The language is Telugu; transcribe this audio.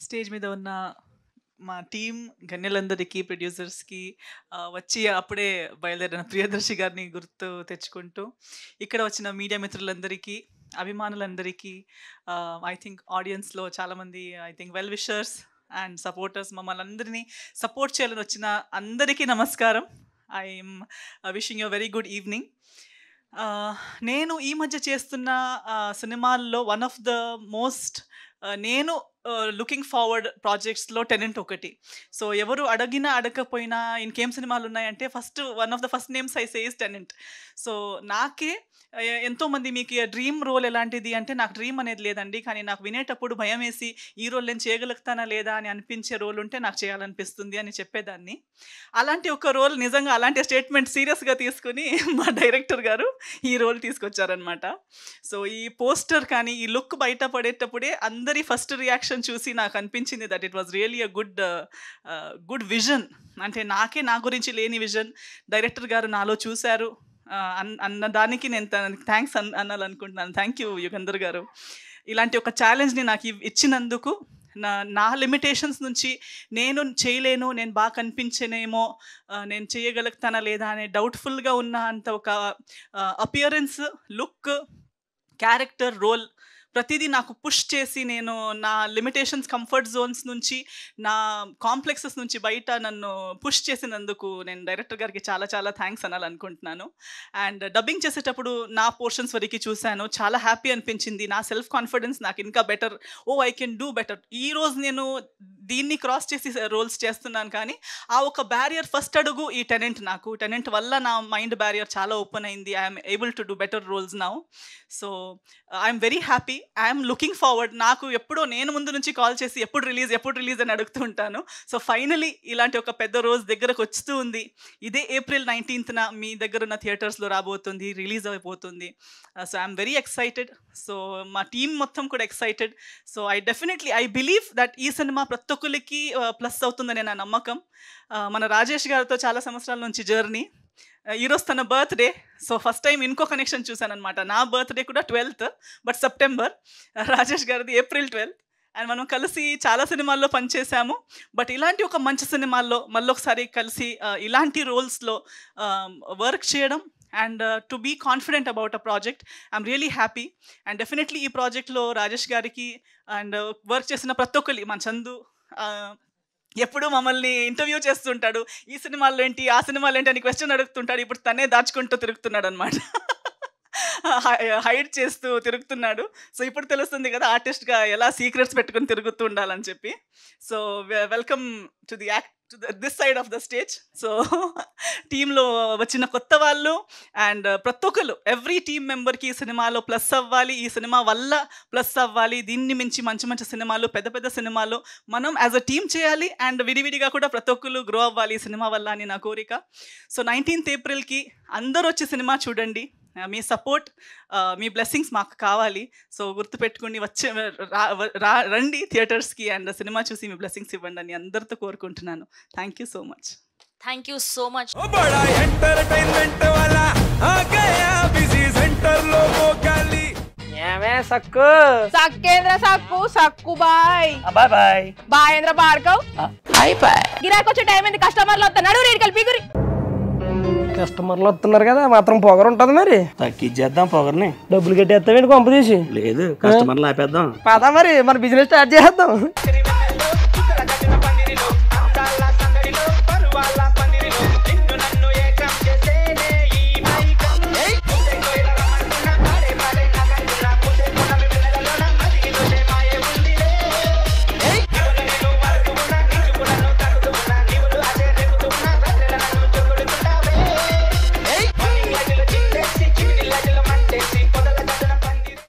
స్టేజ్ మీద ఉన్న మా టీం గన్యలందరికీ, ప్రొడ్యూసర్స్‌కి వచ్చి అప్పుడే బయలుదేరిన ప్రియదర్శి గారిని గుర్తు తెచ్చుకుంటూ, ఇక్కడ వచ్చిన మీడియా మిత్రులందరికీ, అభిమానులందరికీ, ఐ థింక్ ఆడియన్స్‌లో చాలామంది I think well wishers and supporters మమ్మల్ని అందరినీ సపోర్ట్ చేయాలని వచ్చిన అందరికీ నమస్కారం. I'm wishing you very good evening. నేను ఈ మధ్య చేస్తున్న సినిమాల్లో వన్ ఆఫ్ ద మోస్ట్ నేను లుకింగ్ ఫార్వర్డ్ ప్రాజెక్ట్స్లో టెనెంట్ ఒకటి. సో ఎవరు అడిగినా అడగకపోయినా ఇంకేం సినిమాలు ఉన్నాయంటే one of the first names I say is tenant. So నాకే ఎంతోమంది మీకు డ్రీమ్ రోల్ ఎలాంటిది అంటే, నాకు డ్రీమ్ అనేది లేదండి, కానీ నాకు వినేటప్పుడు భయం వేసి ఈ రోల్ నేను చేయగలుగుతానా లేదా అని అనిపించే రోల్ ఉంటే నాకు చేయాలనిపిస్తుంది అని చెప్పేదాన్ని. అలాంటి ఒక రోల్ నిజంగా అలాంటి స్టేట్మెంట్ సీరియస్గా తీసుకుని మా డైరెక్టర్ గారు ఈ రోల్ తీసుకొచ్చారనమాట. సో ఈ పోస్టర్ కానీ ఈ లుక్ బయట పడేటప్పుడే అందరి ఫస్ట్ రియాక్షన్ చూసి నాకు అనిపించింది that it was really a good vision. అంటే నా గురించి లేని విజన్ డైరెక్టర్ గారు నాలో చూశారు అన్న దానికి నేను థ్యాంక్స్ అనాలనుకుంటున్నాను. థ్యాంక్ యూ యుగంధర్ గారు, ఇలాంటి ఒక ఛాలెంజ్ని నాకు ఇచ్చినందుకు. నా లిమిటేషన్స్ నుంచి నేను చేయలేను, నేను బాగా కనిపించనేమో, నేను చేయగలుగుతానా లేదా అనే డౌట్ఫుల్గా ఉన్న అంత ఒక అపియరెన్స్, లుక్, క్యారెక్టర్, రోల్ ప్రతిదీ నాకు పుష్ చేసి నేను నా లిమిటేషన్స్, కంఫర్ట్ జోన్స్ నుంచి, నా కాంప్లెక్సెస్ నుంచి బయట నన్ను పుష్ చేసినందుకు నేను డైరెక్టర్ గారికి చాలా చాలా థ్యాంక్స్ అనాలనుకుంటున్నాను. అండ్ డబ్బింగ్ చేసేటప్పుడు నా పోర్షన్స్ వరకు చూశాను, చాలా హ్యాపీ అనిపించింది. నా సెల్ఫ్ కాన్ఫిడెన్స్ నాకు ఇంకా better, I can do better. ఈరోజు నేను దీన్ని క్రాస్ చేసి రోల్స్ చేస్తున్నాను, కానీ ఆ ఒక బ్యారియర్ ఫస్ట్ అడుగు ఈ టెనెంట్ వల్ల నా మైండ్ బ్యారియర్ చాలా ఓపెన్ అయింది. I'm able to do better roles now. So I'm very happy, I'm looking forward. నాకు ఎప్పుడో నేను ముందు నుంచి కాల్ చేసి ఎప్పుడు రిలీజ్ అని అడుగుతూ ఉంటాను. సో ఫైనలీ ఇలాంటి ఒక పెద్ద రోజు దగ్గరకు వస్తూ ఉంది. ఇదే April 19th మీ దగ్గర ఉన్న థియేటర్స్లో రాబోతుంది, రిలీజ్ అయిపోతుంది. So I'm very excited. So మా టీం మొత్తం కూడా excited. So I believe that ఈ సినిమా ప్రతి ఒక్కరికి ప్లస్ అవుతుందని నా నమ్మకం. మన రాజేష్ గారితో చాలా సంవత్సరాల నుంచి జర్నీ. ఈరోజు తన బర్త్డే. సో ఫస్ట్ టైం ఇంకో కనెక్షన్ చూశాను అనమాట. నా బర్త్డే కూడా 12th, బట్ సెప్టెంబర్. రాజేష్ గారిది April 12th. అండ్ మనం కలిసి చాలా సినిమాల్లో పనిచేసాము. బట్ ఇలాంటి ఒక మంచి సినిమాల్లో మళ్ళొకసారి కలిసి ఇలాంటి రోల్స్లో వర్క్ చేయడం and to be confident about a project, I'm really happy. And definitely ఈ ప్రాజెక్ట్లో రాజేష్ గారికి అండ్ వర్క్ చేసిన ప్రతి ఒక్కరి, మన చందు ఎప్పుడు మమ్మల్ని ఇంటర్వ్యూ చేస్తుంటాడు, ఈ సినిమాల్లో ఏంటి, ఆ సినిమాలో ఏంటి అని క్వశ్చన్ అడుగుతుంటాడు. ఇప్పుడు తనే దాచుకుంటూ తిరుగుతున్నాడు అనమాట, హైడ్ చేస్తూ తిరుగుతున్నాడు. సో ఇప్పుడు తెలుస్తుంది కదా ఆర్టిస్ట్గా ఎలా సీక్రెట్స్ పెట్టుకుని తిరుగుతూ ఉండాలని చెప్పి. So welcome to this side of the stage. So టీంలో వచ్చిన కొత్త వాళ్ళు అండ్ ప్రతి ఒక్కరు, ఎవ్రీ టీమ్ మెంబర్కి ఈ సినిమాలో ప్లస్ అవ్వాలి, ఈ సినిమా వల్ల ప్లస్ అవ్వాలి, దీన్ని మించి మంచి మంచి సినిమాలు, పెద్ద పెద్ద సినిమాలు మనం యాజ్ అ టీమ్ చేయాలి అండ్ విడివిడిగా కూడా ప్రతి ఒక్కరు గ్రో అవ్వాలి ఈ సినిమా వల్ల అని నా కోరిక. సో 19th Aprilకి అందరూ వచ్చి సినిమా చూడండి. మీ సపోర్ట్, మీ బ్లెస్సింగ్స్ మాకు కావాలి. సో గుర్తుపెట్టుకుని రండి థియేటర్స్కి అండ్ సినిమా చూసి మీ బ్లెస్సింగ్స్ ఇవ్వండి అని అందరితో కోరుకుంటున్నాను. Thank you so much. Thank you so much. సక్కేంద్ర సక్కు బాయ్ బాయ్ బాయేంద్ర భార్గవ్ గిరాకి వచ్చే టైం ఏంది, కస్టమర్లు వస్తున్నాడు, రేడికి వెళ్ళి పిగురి. కస్టమర్లు వస్తున్నారు కదా, మాత్రం పొగరు ఉంటది, మరి తగ్గించేద్దాం పొగర్ని. డబ్బులు కట్టేస్తావేంటి కొంప తీసి? లేదు, కస్టమర్లు ఆపేద్దాం. పదా మరి మన బిజినెస్ స్టార్ట్ చేద్దాం.